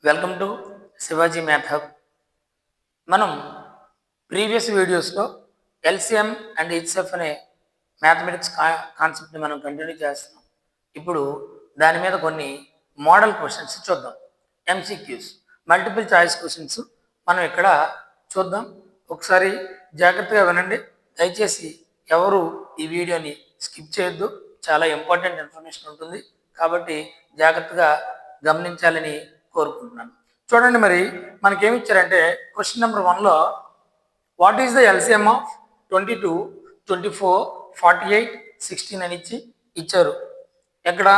Welcome to Shivaji math hub. మనం previous వీడియోస్లో LCM and HCF అనే మ్యాథమెటిక్స్ కాన్సెప్ట్ని మనం కంటిన్యూ చేస్తున్నాం. ఇప్పుడు దాని మీద కొన్ని మోడల్ క్వశ్చన్స్ చూద్దాం. ఎంసీక్యూస్, మల్టిపుల్ చాయిస్ క్వశ్చన్స్ మనం ఇక్కడ చూద్దాం. ఒకసారి జాగ్రత్తగా వినండి. దయచేసి ఎవరు ఈ వీడియోని స్కిప్ చేయొద్దు. చాలా ఇంపార్టెంట్ ఇన్ఫర్మేషన్ ఉంటుంది కాబట్టి జాగ్రత్తగా గమనించాలని కోరుకుంటున్నాను. చూడండి, మరి మనకేమి ఇచ్చారంటే క్వశ్చన్ నెంబర్ 1లో what is the LCM of 22, 24, 48, 16 అని ఇచ్చారు. ఎక్కడ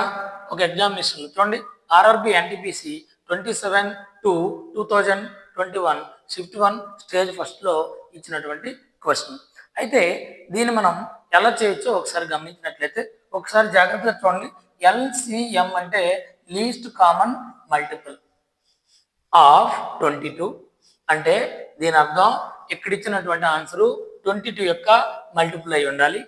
ఒక ఎగ్జామినేషన్ చూడండి, ఆర్ఆర్బి ఎన్టీపీసీ 27/2/2021 షిఫ్ట్ 1 స్టేజ్ ఫస్ట్లో ఇచ్చినటువంటి క్వశ్చన్. అయితే దీన్ని మనం ఎలా చేయొచ్చో ఒకసారి గమనించినట్లయితే ఒకసారి జాగ్రత్తగా చూడండి. ఎల్సిఎం అంటే లీస్ట్ కామన్ మల్టిపుల్ ఆఫ్ 22 అంటే దీని అర్థం ఇక్కడ ఇచ్చినటువంటి ఆన్సరు 22 యొక్క మల్టిపుల్ అయి ఉండాలి.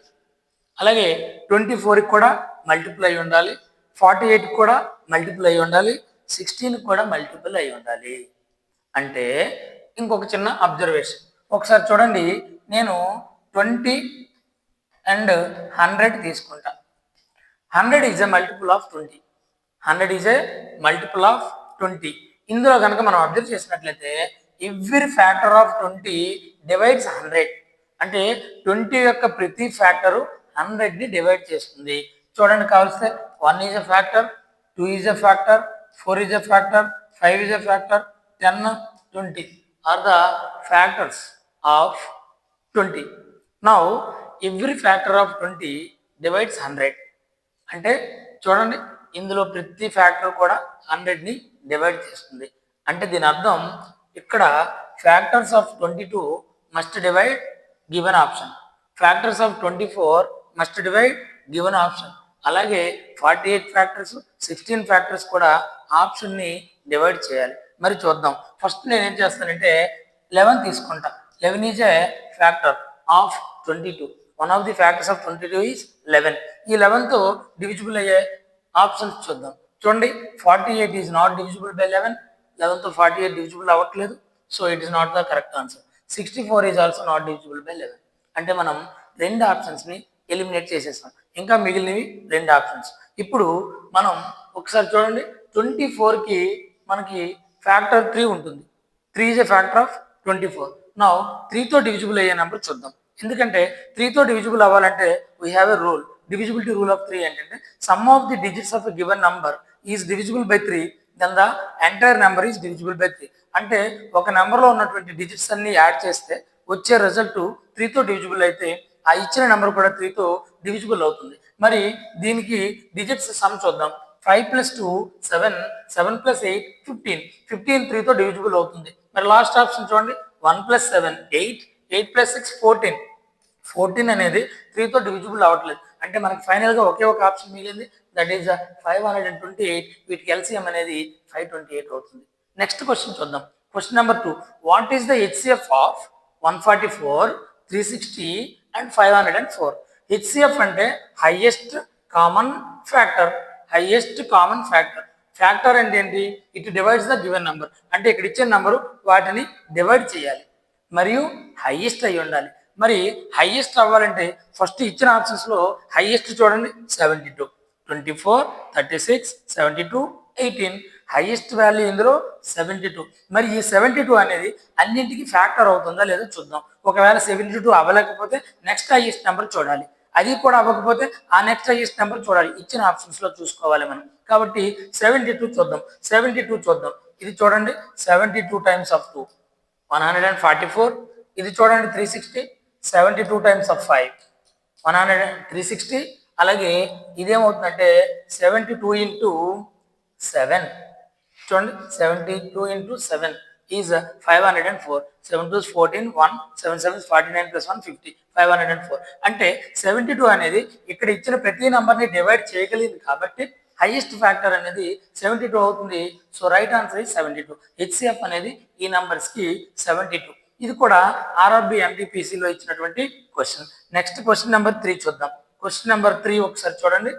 అలాగే 24కి కూడా మల్టిపుల్ అయి ఉండాలి, 48కి కూడా మల్టిపుల్ అయి ఉండాలి, 16కి కూడా మల్టిపుల్ అయి ఉండాలి. అంటే ఇంకొక చిన్న అబ్జర్వేషన్ ఒకసారి చూడండి. నేను 20 అండ్ 100 తీసుకుంటా. 100 is a multiple of 20. 100 is a multiple of 20. ఇందులో కనుక మనం అబ్జర్వ్ చేసినట్లయితే ఎవ్రీ ఫ్యాక్టర్ ఆఫ్ 20 డివైడ్స్ 100. అంటే 20 యొక్క ప్రతి ఫ్యాక్టరు 100ని డివైడ్ చేస్తుంది. చూడండి, కావలిస్తే 1 is a factor, 2 is a factor, 4 is a factor, 5 is a factor, 10, 20 are the factors of 20. Now every factor of 20 divides 100. అంటే చూడండి, ఇందులో ప్రతి ఫ్యాక్టర్ కూడా 100ని డివైడ్ చేస్తుంది. అంటే దీని అర్థం ఇక్కడ factors of 22 must divide given option, factors of 24 must divide given option, అలాగే 48 ఫ్యాక్టర్స్, 16 ఫ్యాక్టర్స్ కూడా ఆప్షన్ని డివైడ్ చేయాలి. మరి చూద్దాం. ఫస్ట్ నేను ఏం చేస్తానంటే 11 తీసుకుంటా. 11 is a factor of 22. One of the factors of 22 is 11. ఈ 11తో డివిజిబుల్ అయ్యే ఆప్షన్స్ చూద్దాం. చూడండి, 48 ఈజ్ నాట్ డివిజిబుల్ బై 11. 11తో 48 డివిజిబుల్ అవ్వట్లేదు, so it is not the correct answer. 64 is also not divisible by 11. అంటే మనం రెండు ఆప్షన్స్ని ఎలిమినేట్ చేసేసాం. ఇంకా మిగిలినవి రెండు ఆప్షన్స్. ఇప్పుడు మనం ఒకసారి చూడండి, 24కి మనకి ఫ్యాక్టర్ 3 ఉంటుంది. 3 ఈజ్ ఎ ఫ్యాక్టర్ ఆఫ్ 24. నా 3తో డివిజిబుల్ అయ్యే నెంబర్ చూద్దాం. ఎందుకంటే 3తో డివిజిబుల్ అవ్వాలంటే we have a rule. Divisibility rule of 3 ఏంటంటే sum of the digits of a given number is divisible by 3, then the entire number is divisible by 3. అంటే ఒక నెంబర్లో ఉన్నటువంటి డిజిట్స్ అన్ని యాడ్ చేస్తే వచ్చే రిజల్ట్ 3తో డివిజిబుల్ అయితే ఆ ఇచ్చిన నెంబర్ కూడా 3తో డివిజిబుల్ అవుతుంది. మరి దీనికి డిజిట్స్ సమ్ చూద్దాం. 5 + 2 7, 7 + 8 15. 15 3తో డివిజిబుల్ అవుతుంది. మరి లాస్ట్ ఆప్షన్ చూడండి, 1 + 7 8, 8 + 6 14. 14 అనేది 3తో డివిజిబుల్ అవ్వట్లేదు. అంటే మనకి ఫైనల్గా ఒకే ఒక ఆప్షన్ మిగిలింది, దట్ ఈస్ 528. వీటికి ఎల్సిఎం అనేది 528 అవుతుంది. నెక్స్ట్ క్వశ్చన్ చూద్దాం. Question number 2, what is the HCF of 144, 360 and 504? HCF అంటే highest common factor. Highest common factor. Factor అంటే ఏంటి? It divides the given number. అంటే ఇక్కడ ఇచ్చిన నెంబరు వాటిని డివైడ్ చేయాలి మరియు హైయెస్ట్ అయి ఉండాలి. మరి హైయెస్ట్ అవ్వాలంటే ఫస్ట్ ఇచ్చిన ఆప్షన్స్లో హైయెస్ట్ చూడండి, 72, 24, 36, 72, 18. హైయెస్ట్ వాల్యూ ఇందులో 72. మరి ఈ 72 అనేది అన్నింటికి ఫ్యాక్టర్ అవుతుందా లేదో చూద్దాం. ఒకవేళ 72 అవ్వలేకపోతే నెక్స్ట్ హైయెస్ట్ నెంబర్ చూడాలి. అది కూడా అవ్వకపోతే ఆ నెక్స్ట్ హైయెస్ట్ నెంబర్ చూడాలి. ఇచ్చిన ఆప్షన్స్లో చూసుకోవాలి మనం. కాబట్టి 72 చూద్దాం. 72 చూద్దాం. ఇది చూడండి, 72 టైమ్స్ ఆఫ్ 2 144. ఇది చూడండి 360, 72 టైమ్స్ ఆఫ్ 5 360. అలాగే ఇదేమవుతుందంటే 72 ఇంటూ 7 చూడండి, 72 ఇంటూ 7 ఈజ్ 504. 7 2 14, 1 7 7 49 + 1 50, 504. అంటే 72 అనేది ఇక్కడ ఇచ్చిన ప్రతి నెంబర్ని డివైడ్ చేయగలిగింది కాబట్టి హైయెస్ట్ ఫ్యాక్టర్ అనేది 72 అవుతుంది. So right answer is 72. HCF అనేది ఈ నెంబర్స్కి 72. ఇది కూడా ఆర్ఆర్బి ఎంటీపీసీలో ఇచ్చినటువంటి క్వశ్చన్. నెక్స్ట్ క్వశ్చన్ నెంబర్ 3 చూద్దాం. క్వశ్చన్ నెంబర్ 3 ఒకసారి చూడండి.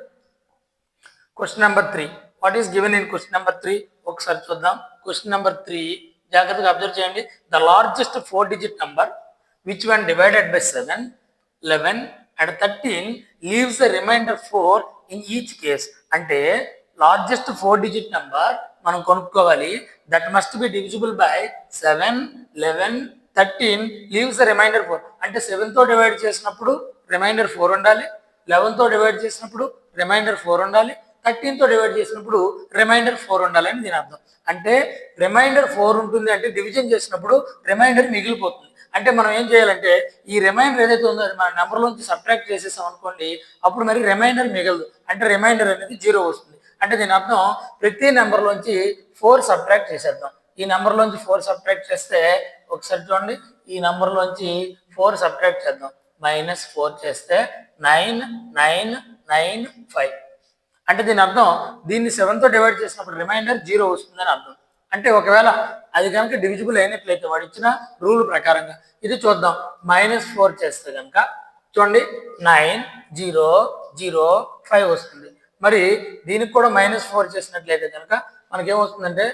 Question number 3, what is given in question number 3 ఒకసారి చూద్దాం. క్వశ్చన్ నెంబర్ 3 జాగ్రత్తగా అబ్జర్వ్ చేయండి. The largest 4 digit number which one divided by 7, 11 and 13 leaves the remainder 4 in each case. అంటే largest 4 digit number మనం కొనుక్కోవాలి. That must be divisible by 7, 11, 13 leaves the remainder 4. అంటే 7 తో divide చేసినప్పుడు రిమైండర్ 4 ఉండాలి, 11 తో డివైడ్ చేసినప్పుడు రిమైండర్ 4 ఉండాలి, 13 తో డివైడ్ చేసినప్పుడు రిమైండర్ 4 ఉండాలి అని దీని అర్థం. అంటే రిమైండర్ 4 ఉంటుంది అంటే డివిజన్ చేసినప్పుడు రిమైండర్ మిగిలిపోతుంది. అంటే మనం ఏం చేయాలంటే ఈ రిమైండర్ ఏదైతే ఉందో అది మన నెంబర్లోంచి సబ్ట్రాక్ట్ చేసేసాం అనుకోండి, అప్పుడు మరి రిమైండర్ మిగలదు. అంటే రిమైండర్ అనేది 0 వస్తుంది. అంటే దీని అర్థం ప్రతి నెంబర్లోంచి 4 సబ్ట్రాక్ట్ చేసేద్దాం. ఈ నెంబర్లోంచి 4 సబ్ట్రాక్ట్ చేస్తే ఒకసారి చూడండి, ఈ నెంబర్లోంచి 4 సబ్ట్రాక్ట్ చేద్దాం. -4 చేస్తే 9, 9, 9, 5. అంటే దీని అర్థం దీన్ని 7తో డివైడ్ చేసినప్పుడు రిమైండర్ 0 వస్తుందని అర్థం. అంటే ఒకవేళ అది కనుక డివిజిబుల్ అయినట్లయితే వాడు ఇచ్చిన రూల్ ప్రకారంగా ఇది చూద్దాం. -4 చేస్తే కనుక చూడండి 9, 0, 0, 5 వస్తుంది. మరి దీనికి కూడా -4 చేసినట్లయితే కనుక మనకేమొస్తుందంటే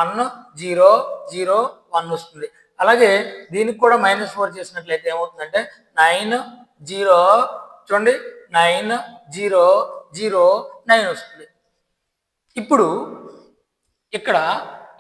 1, 0, 0, 1 వస్తుంది. అలాగే దీనికి కూడా -4 చేసినట్లయితే ఏమవుతుందంటే 9, 0 చూడండి 9, 0, 0, 9 వస్తుంది. ఇప్పుడు ఇక్కడ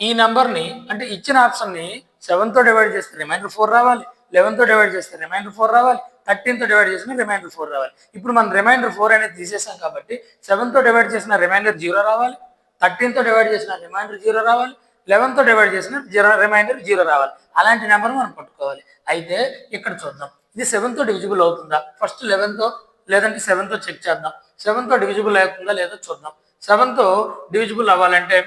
ఈ నెంబర్ని అంటే ఇచ్చిన ఆప్షన్ని 7తో డివైడ్ చేస్తే రిమైండర్ 4 రావాలి, 11తో డివైడ్ చేస్తే రిమైండర్ 4 రావాలి, 13తో డివైడ్ చేసిన రిమైండర్ 4 రావాలి. ఇప్పుడు మనం రిమైండర్ 4 అనేది తీసేసాం కాబట్టి 7తో డివైడ్ చేసిన రిమైండర్ 0 రావాలి, 13తో డివైడ్ చేసిన రిమైండర్ 0 రావాలి, 11తో డివైడ్ చేసిన రిమైండర్ 0 రావాలి. అలాంటి నెంబర్ మనం పట్టుకోవాలి. అయితే ఇక్కడ చూద్దాం, ఇది 7తో డివిజిబుల్ అవుతుందా? ఫస్ట్ 11తో లేదంటే 7తో చెక్ చేద్దాం. 7తో డివిజిబుల్ అవుతుందా లేదో చూద్దాం. 7తో డివిజిబుల్ అవ్వాలంటే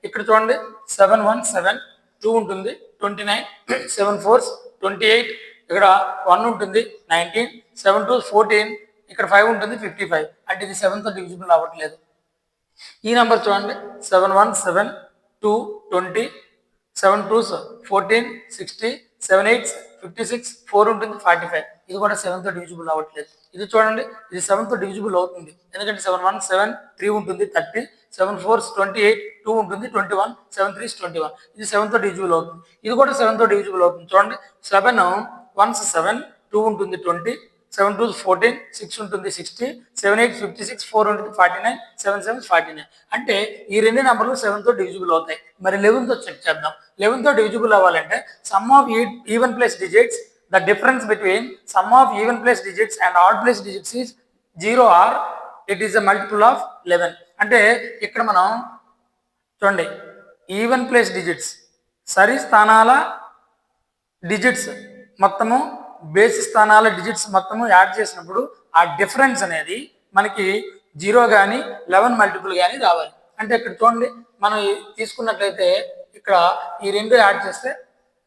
ఇక్కడ చూడండి 7 1 7, 2 ఉంటుంది 29, 7 4 28, ఇక్కడ 1 ఉంటుంది 19, 7 2 14, ఇక్కడ 5 ఉంటుంది 55. అంటే ఇది 7తో డివిజిబుల్ అవ్వట్లేదు. ఈ నెంబర్ చూడండి 7 1 7, 2 20, 7 2 14, 60, 7 8 56, 4 ఉంటుంది 45. ఇది కూడా 7తో డివిజిబుల్ అవ్వట్లేదు. ఇది చూడండి, ఇది 7తో డివిజిబుల్ అవుతుంది. ఎందుకంటే 7 1 7, 3 ఉంటుంది 30, 7 4 28, 2 ఉంటుంది 21, 7 3 21. ఇది 7తో డివిజిబుల్ అవుతుంది. ఇది కూడా 7తో డివిజిబుల్ అవుతుంది. చూడండి 7 1 7, 2 ఉంటుంది 20, 7 2 14, 6 ఉంటుంది 60, 7 8 56, 4 ఉంటుంది 49, 7 7 49. అంటే ఈ రెండు నెంబర్లు 7తో డివిజిబుల్ అవుతాయి. మరి 11తో చెక్ చేద్దాం. 11తో డివిజిబుల్ అవ్వాలంటే sum of even place digits, the difference between sum of even place digits and odd place digits is 0 or it is a multiple of 11. అంటే ఇక్కడ మనం చూడండి ఈవెన్ ప్లేస్ డిజిట్స్ సరి స్థానాల డిజిట్స్ మొత్తము బేసి స్థానాల డిజిట్స్ మొత్తము యాడ్ చేసినప్పుడు ఆ డిఫరెన్స్ అనేది మనకి 0 కానీ 11 మల్టిపుల్ కానీ రావాలి. అంటే ఇక్కడ చూడండి మనం తీసుకున్నట్లయితే ఇక్కడ ఈ రెండు యాడ్ చేస్తే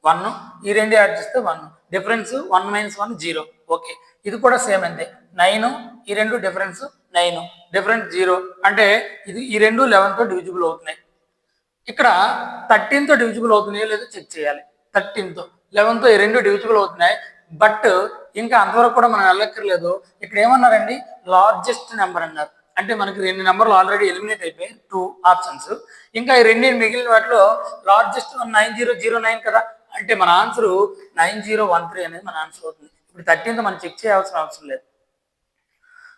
1, ఈ రెండు యాడ్ చేస్తే 1, డిఫరెన్స్ 1 - 1 0. ఓకే, ఇది కూడా సేమ్ అంతే. 9, ఈ రెండు డిఫరెన్స్ 9, డిఫరెన్స్ 0. అంటే ఇది ఈ రెండు 11తో డివిజిబుల్ అవుతున్నాయి. ఇక్కడ 13తో డివిజిబుల్ అవుతున్నాయో లేదో చెక్ చేయాలి. 13తో 11తో ఈ రెండు డివిజిబుల్ అవుతున్నాయి. బట్ ఇంకా అంతవరకు కూడా మనం వెళ్ళక్కర్లేదు. ఇక్కడ ఏమన్నారండి, లార్జెస్ట్ నెంబర్ అన్నారు. అంటే మనకి 2 నెంబర్లు ఆల్రెడీ ఎలిమినేట్ అయిపోయాయి, 2 ఆప్షన్స్. ఇంకా ఈ రెండు మిగిలిన వాటిలో లార్జెస్ట్ 9009 కదా. అంటే మన ఆన్సర్ 9013 అనేది మన ఆన్సర్ అవుతుంది. ఇప్పుడు 13తో మనం చెక్ చేయాల్సిన అవసరం లేదు.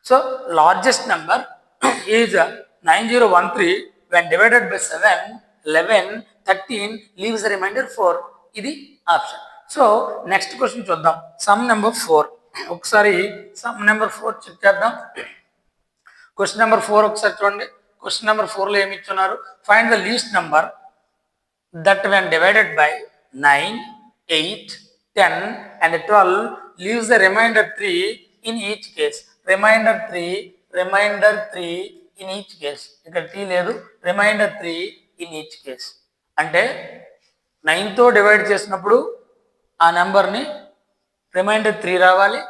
So largest number is 9013 when divided by 7, 11, 13 leaves a remainder 4. ఇది ఆప్షన్. సో నెక్స్ట్ క్వశ్చన్ చూద్దాం. సమ్ నెంబర్ 4 ఒకసారి సమ్ నెంబర్ 4 చెక్ చేద్దాం. క్వశ్చన్ నెంబర్ 4 ఒకసారి చూడండి. క్వశ్చన్ నెంబర్ 4లో ఏమి ఇచ్చున్నారు, find the least number that when divided by 9, 8, 10 and 12 leaves the remainder 3 in each case. Remainder 3 in each case. ఇక్కడ 3 లేదు, రిమైండర్ 3 ఇన్ ఈచ్ కేస్. అంటే 9తో డివైడ్ చేసినప్పుడు ఆ నెంబర్ని రిమైండర్ 3 రావాలి,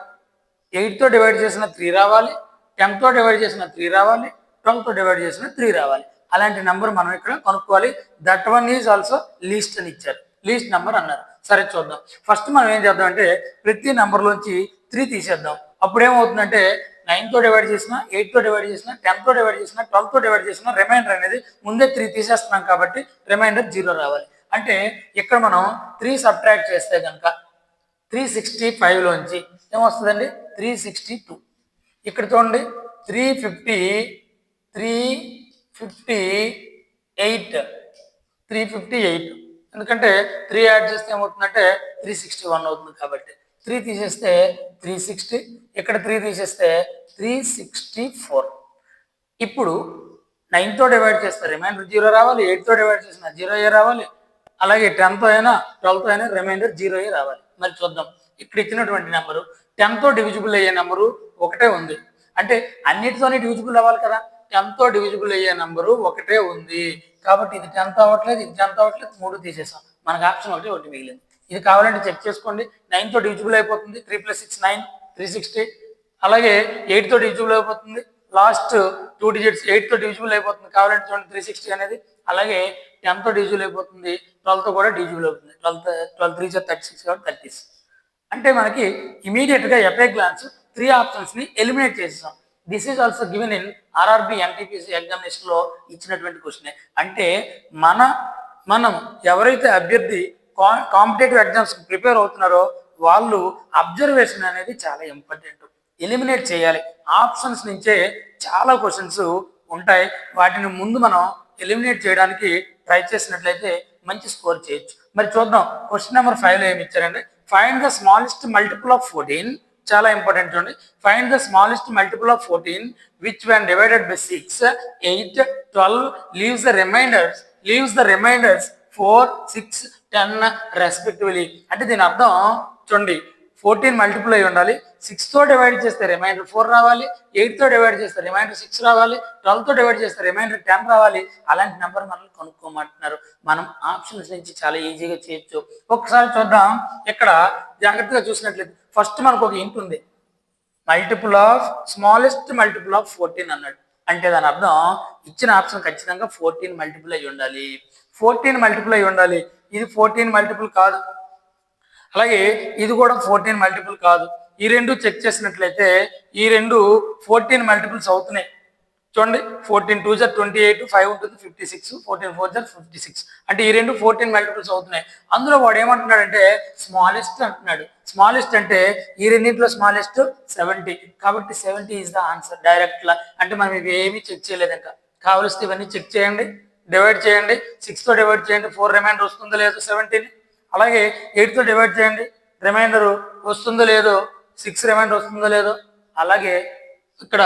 8తో డివైడ్ చేసిన 3 రావాలి, 10తో డివైడ్ చేసిన 3 రావాలి, 12తో డివైడ్ చేసిన 3 రావాలి. అలాంటి నెంబర్ మనం ఇక్కడ కనుక్కోవాలి. That one is also least అని ఇచ్చారు, లీస్ట్ నెంబర్ అన్నారు. సరే చూద్దాం. ఫస్ట్ మనం ఏం చేద్దాం అంటే ప్రతి నెంబర్లోంచి 3 తీసేద్దాం. అప్పుడు ఏమవుతుందంటే 9తో డివైడ్ చేసిన, 8తో డివైడ్ చేసిన, 10తో డివైడ్ చేసిన, 12తో డివైడ్ చేసిన రిమైండర్ అనేది ముందే 3 తీసేస్తున్నాం కాబట్టి రిమైండర్ 0 రావాలి. అంటే ఇక్కడ మనం 3 సబ్ట్రాక్ట్ చేస్తే కనుక 365లోంచి ఏమొస్తుందండి 362. ఇక్కడ చూడండి 358 ఎందుకంటే 3 యాడ్ చేస్తే ఏమవుతుందంటే 361 అవుతుంది కాబట్టి 3 తీసేస్తే 360, ఇక్కడ 3 తీసేస్తే 364. ఇప్పుడు 9తో డివైడ్ చేస్తే రిమైండర్ 0 రావాలి, 8తో డివైడ్ చేసిన 0 రావాలి, అలాగే 10తో అయినా 12తో అయినా రిమైండర్ 0 రావాలి. మరి చూద్దాం, ఇక్కడ ఇచ్చినటువంటి నెంబరు 10తో డివిజిబుల్ అయ్యే నెంబరు ఒకటే ఉంది, అంటే అన్నిటితోనే డివిజిబుల్ అవ్వాలి కదా. 10తో డివిజిబుల్ అయ్యే నెంబరు ఒకటే ఉంది కాబట్టి ఇది 10తో అవ్వట్లేదు, ఇది 10తో అవ్వట్లేదు, 3 తీసేసాం, మనకు ఆప్షన్ ఒకటి మిగిలింది. ఇది కావాలంటే చెక్ చేసుకోండి. 9తో డివిజిబుల్ అయిపోతుంది, 3 + 6 9, 360. అలాగే 8తో డివిజిబుల్ అయిపోతుంది, లాస్ట్ 2 డిజిట్స్ 8తో డివిజిబుల్ అయిపోతుంది, కావాలంటే చూడండి 360 అనేది. అలాగే 10తో డివిజిబుల్ అయిపోతుంది, 12తో కూడా డివిజిబుల్ అవుతుంది, 12 3 36 కాబట్టి 30. అంటే మనకి ఇమీడియట్గా ఎట్ ఏ గ్లాన్స్ 3 ఆప్షన్స్ని ఎలిమినేట్ చేసేసాం. This is also given in RRB NTPC ఎగ్జామినేషన్లో ఇచ్చినటువంటి క్వశ్చన్. అంటే మనం ఎవరైతే అభ్యర్థి కాంపిటేటివ్ ఎగ్జామ్స్ ప్రిపేర్ అవుతున్నారో వాళ్ళు అబ్జర్వేషన్ అనేది చాలా ఇంపార్టెంట్. ఎలిమినేట్ చేయాలి. ఆప్షన్స్ నుంచే చాలా క్వశ్చన్స్ ఉంటాయి, వాటిని ముందు మనం ఎలిమినేట్ చేయడానికి ట్రై చేసినట్లయితే మంచి స్కోర్ చేయొచ్చు. మరి చూద్దాం, క్వశ్చన్ నెంబర్ 5లో ఏమి ఇచ్చారంటే find the smallest multiple of 14. చాలా ఇంపార్టెంట్ చూడండి. Find the smallest multiple of 14 which when divided by 6, 8, 12 leaves the remainders 4, 6, 10 respectively. అంటే దీని అర్థం చూడండి, 14 మల్టిపుల్ అయి ఉండాలి, 6తో డివైడ్ చేస్తే రిమైండర్ 4 రావాలి, 8తో డివైడ్ చేస్తే రిమైండర్ 6 రావాలి, 12తో డివైడ్ చేస్తే రిమైండర్ 10 రావాలి. అలాంటి నెంబర్ మనల్ని కనుక్కోమంటున్నారు. మనం ఆప్షన్స్ నుంచి చాలా ఈజీగా చేయొచ్చు. ఒకసారి చూద్దాం, ఇక్కడ జాగ్రత్తగా చూసినట్లయితే ఫస్ట్ మనకు ఒక హింట్ ఉంది, స్మాలెస్ట్ మల్టిపుల్ ఆఫ్ 14 అన్నాడు. అంటే దాని అర్థం ఇచ్చిన ఆప్షన్ ఖచ్చితంగా 14 మల్టిపుల్ అయి ఉండాలి. 14 మల్టిపుల్ అయి ఉండాలి. ఇది 14 మల్టిపుల్ కాదు, అలాగే ఇది కూడా 14 మల్టిపుల్ కాదు. ఈ రెండు చెక్ చేసినట్లయితే ఈ రెండు 14 మల్టిపుల్స్ అవుతున్నాయి. చూడండి, 14 2 = 28, 5 ఉంటుంది 56, 14 4 = 56. అంటే ఈ రెండు 14 మల్టిపుల్స్ అవుతున్నాయి. అందులో వాడు ఏమంటున్నాడంటే స్మాలెస్ట్ అంటున్నాడు. స్మాలెస్ట్ అంటే ఈ రెండింటిలో స్మాలెస్ట్ 70, కాబట్టి 70 ఈజ్ ద ఆన్సర్ డైరెక్ట్ లా. అంటే మనం ఇవి ఏమీ చెక్ చేయలేదు, ఇంకా కావలిస్తే ఇవన్నీ చెక్ చేయండి, డివైడ్ చేయండి, 6తో డివైడ్ చేయండి, 4 రిమైండర్ వస్తుందో లేదో 70ని. అలాగే 8తో డివైడ్ చేయండి, రిమైండర్ వస్తుందో లేదో, 6 రిమైండర్ వస్తుందో లేదో. అలాగే ఇక్కడ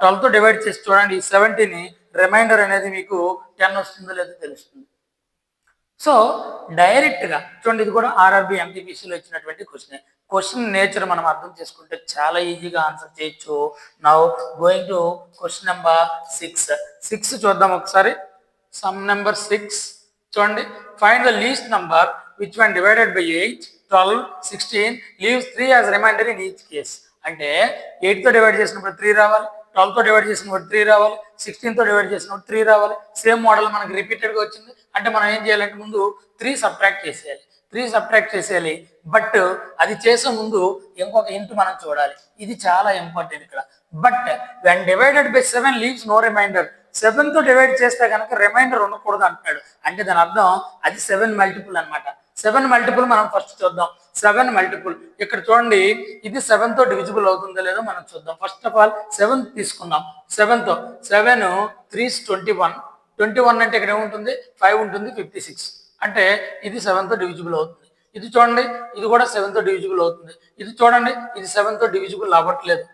12తో డివైడ్ చేసి చూడండి, 70ని రిమైండర్ అనేది మీకు 10 వస్తుందో లేదో తెలుస్తుంది. సో డైరెక్ట్గా చూడండి, ఇది కూడా ఆర్ఆర్బి ఎంపీపీసీలో ఇచ్చినటువంటి క్వశ్చన్ నేచర్ మనం అర్థం చేసుకుంటే చాలా ఈజీగా ఆన్సర్ చేయొచ్చు. Now going to question number 6 చూద్దాం ఒకసారి. సమ్ నెంబర్ 6 చూడండి, find the least number which when divided by 8, 12, 16 leaves 3 as remainder in each case. అంటే 8తో డివైడ్ చేసినప్పుడు 3 రావాలి, 12తో డివైడ్ చేసినప్పుడు 3 రావాలి, 16తో డివైడ్ చేసినప్పుడు 3 రావాలి. సేమ్ మోడల్ మనకి రిపీటెడ్గా వచ్చింది. అంటే మనం ఏం చేయాలంటే ముందు 3 సబ్ట్రాక్ట్ చేసేయాలి. బట్ అది చేసే ముందు ఇంకొక హింట్ మనం చూడాలి, ఇది చాలా ఇంపార్టెంట్ ఇక్కడ. But when divided by 7 leaves no remainder. 7తో డివైడ్ చేస్తే కనుక రిమైండర్ ఉండకూడదు అంటున్నాడు. అంటే దాని అర్థం అది 7 మల్టిపుల్ అనమాట. 7 మల్టిపుల్ మనం ఫస్ట్ చూద్దాం. 7 మల్టిపుల్ ఇక్కడ చూడండి, ఇది 7తో డివిజిబుల్ అవుతుందో లేదో మనం చూద్దాం. ఫస్ట్ ఆఫ్ ఆల్ 7 తీసుకుందాం. 7తో 7 3 21, 21 అంటే ఇక్కడ ఏముంటుంది 5 ఉంటుంది 56. అంటే ఇది 7తో డివిజిబుల్ అవుతుంది. ఇది చూడండి, ఇది కూడా 7తో డివిజిబుల్ అవుతుంది. ఇది చూడండి, ఇది 7తో డివిజిబుల్ అవ్వట్లేదు.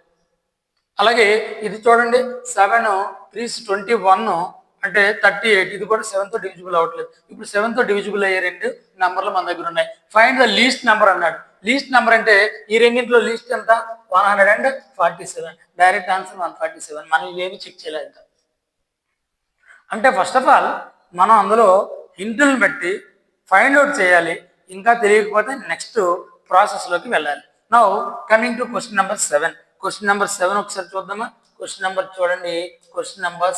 అలాగే ఇది చూడండి, 7 3 21 అంటే 38, ఇది కూడా 7తో డివిజిబుల్ అవ్వట్లేదు. ఇప్పుడు 7తో డివిజిబుల్ అయ్యే రెండు నెంబర్లు మన దగ్గర ఉన్నాయి. ఫైండ్ ద లీస్ట్ నెంబర్ అన్నాడు. లీస్ట్ నెంబర్ అంటే ఈ రెండింటిలో లీస్ట్ ఎంత 147. Direct answer 147. మనం ఇవేమి చెక్ చేయలేదు ఇంకా. అంటే ఫస్ట్ ఆఫ్ ఆల్ మనం అందులో హింటులను బట్టి ఫైండ్ అవుట్ చేయాలి. ఇంకా తెలియకపోతే నెక్స్ట్ ప్రాసెస్లోకి వెళ్ళాలి. Now coming to question number 7. Question number 7 ఒకసారి చూద్దామా. క్వశ్చన్ నెంబర్ చూడండి, క్వశ్చన్ నెంబర్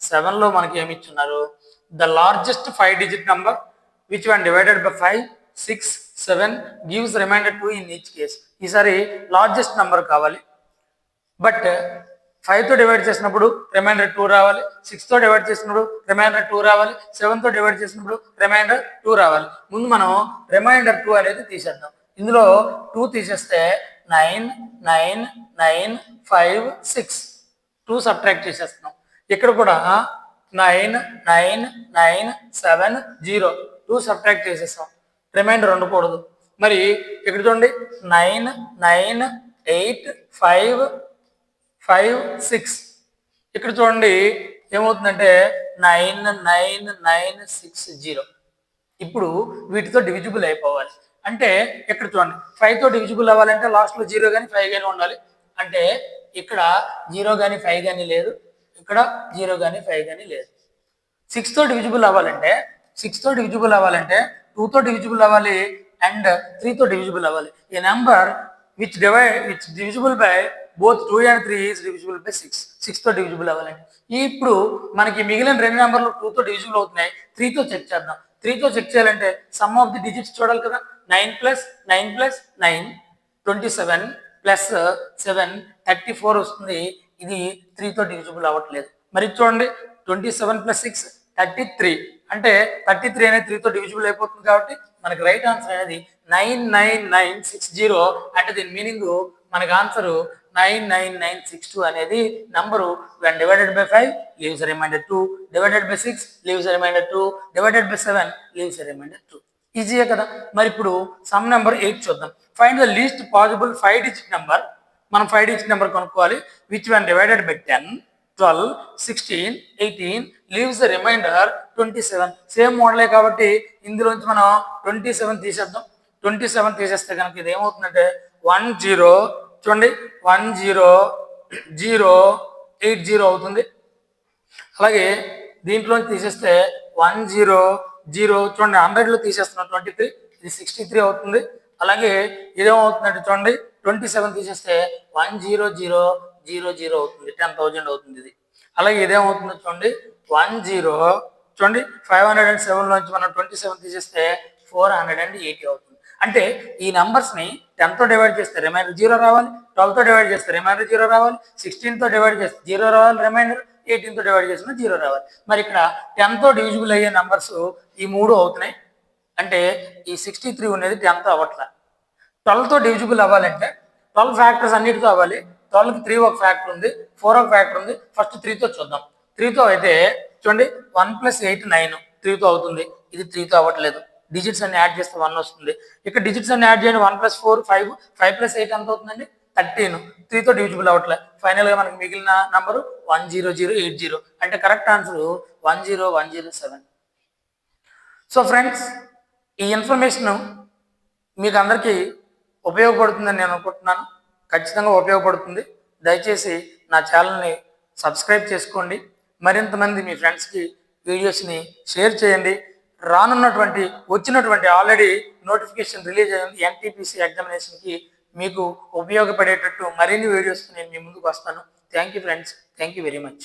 7లో మనకి ఏమి ఇచ్చున్నారు, the largest 5 digit number which when divided by 5, 6, 7 gives remainder 2 in each case. ఈసారి లార్జెస్ట్ నెంబర్ కావాలి. బట్ 5తో డివైడ్ చేసినప్పుడు రిమైండర్ 2 రావాలి, 6తో డివైడ్ చేసినప్పుడు రిమైండర్ 2 రావాలి, 7తో డివైడ్ చేసినప్పుడు రిమైండర్ 2 రావాలి. ముందు మనం రిమైండర్ 2 అనేది తీసేద్దాం. ఇందులో 2 తీసేస్తే 9 9 9 5 6 2 సబ్ట్రాక్ట్ చేసేస్తున్నాం. ఇక్కడ కూడా 9 9 9 7 0 2 సబ్ట్రాక్ట్ చేసేస్తాం. రిమైండర్ ఉండకూడదు. మరి ఇక్కడ చూడండి 9 9 8 5 5 6 ఇక్కడ చూడండి ఏమవుతుందంటే 9 9 9 6 0. ఇప్పుడు వీటితో డివిజిబుల్ అయిపోవాలి. అంటే ఇక్కడ చూడండి 5తో డివిజిబుల్ అవ్వాలంటే లాస్ట్లో 0 కానీ 5 కానీ ఉండాలి. అంటే ఇక్కడ 0 కానీ 5 కానీ లేదు, ఇక్కడ 0 కానీ 5 కానీ లేదు. 6తో డివిజిబుల్ అవ్వాలంటే 2తో డివిజిబుల్ అవ్వాలి అండ్ 3తో డివిజిబుల్ అవ్వాలి. A number which divisible by both 2 and 3 is divisible by 6. 6తో డివిజిబుల్ అవ్వాలండి. ఇప్పుడు మనకి మిగిలిన రెండు నెంబర్లు 2తో డివిజిబుల్ అవుతున్నాయి. 3తో చెక్ చేద్దాం. 3తో చెక్ చేయాలంటే సమ్ ఆఫ్ ది డిజిట్స్ చూడాలి కదా. 9 + 9 + 9 27 + 7 34 వస్తుంది. ఇది 3తో డివిజిబుల్ అవ్వట్లేదు. మరి చూడండి 27 + 6 33. అంటే 33 అనేది 3తో డివిజిబుల్ అయిపోతుంది. కాబట్టి మనకి రైట్ ఆన్సర్ అనేది 99960. అంటే దీని మీనింగ్ మనకి ఆన్సర్ 99962 అనేది number. when divided by 5 leaves a remainder 2, divided by 6 leaves a remainder 2, divided by 7 leaves a remainder 2. ఈజీయే కదా. మరి ఇప్పుడు సమ్ నెంబర్ 8 చూద్దాం. Find the least possible 5 digit number. మనం 5 digit నెంబర్ కనుక్కోవాలి. Which when divided by 10, 12, 16, 18 leaves a remainder 27. Same మోడలే కాబట్టి ఇందులోంచి మనం 27 తీసేద్దాం. 27 తీసేస్తే కనుక ఇది ఏమవుతుందంటే 10 చూడండి 1080 అవుతుంది. అలాగే దీంట్లోంచి తీసేస్తే 100 చూడండి 100లో తీసేస్తున్నాం 23, ఇది 63 అవుతుంది. అలాగే ఇదేమవుతుందంటే చూడండి 27 తీసేస్తే 10000 అవుతుంది, 10,000 అవుతుంది ఇది. అలాగే ఇదేమవుతుందో చూడండి 10 చూడండి 507 నుంచి మనం 27 తీసేస్తే 480 అవుతుంది. అంటే ఈ నంబర్స్ని 10తో డివైడ్ చేస్తే రిమైండర్ 0 రావాలి, 12తో డివైడ్ చేస్తే రిమైండర్ 0 రావాలి, 16తో డివైడ్ చేస్తే 0 రావాలి రిమైండర్, 18తో డివైడ్ చేసిన 0 రావాలి. మరి ఇక్కడ 10తో డివిజిబుల్ అయ్యే నంబర్స్ ఈ 3 అవుతున్నాయి. అంటే ఈ 63 అనేది 10తో అవ్వట్లా. 12తో డివిజిబుల్ అవ్వాలంటే 12 ఫ్యాక్టర్స్ అన్నిటితో అవ్వాలి. 12కి 3 ఒక ఫ్యాక్టర్ ఉంది, 4 ఒక ఫ్యాక్టర్ ఉంది. ఫస్ట్ 3తో చూద్దాం. 3తో అయితే చూడండి 1 + 8 9 3తో అవుతుంది. ఇది 3తో అవ్వట్లేదు. డిజిట్స్ అన్ని యాడ్ చేస్తే 1 వస్తుంది. ఇక్కడ డిజిట్స్ అన్ని యాడ్ చేయండి. 1 + 4 5, 5 + 8 ఎంత అవుతుందండి 13. 3తో డివిజిబుల్ అవ్వట్లేదు. ఫైనల్గా మనకి మిగిలిన నంబరు 10080. అంటే కరెక్ట్ ఆన్సర్ 10107. సో ఫ్రెండ్స్, ఈ ఇన్ఫర్మేషన్ మీకు అందరికీ ఉపయోగపడుతుందని నేను అనుకుంటున్నాను. ఖచ్చితంగా ఉపయోగపడుతుంది. దయచేసి నా ఛానల్ని సబ్స్క్రైబ్ చేసుకోండి. మరింతమంది మీ ఫ్రెండ్స్కి వీడియోస్ని షేర్ చేయండి. వచ్చినటువంటి ఆల్రెడీ నోటిఫికేషన్ రిలీజ్ అయ్యింది ఎన్టీపీసీ ఎగ్జామినేషన్కి. మీకు ఉపయోగపడేటట్టు మరిన్ని వీడియోస్ నేను మీ ముందుకు వస్తాను. Thank you friends. Thank you very much.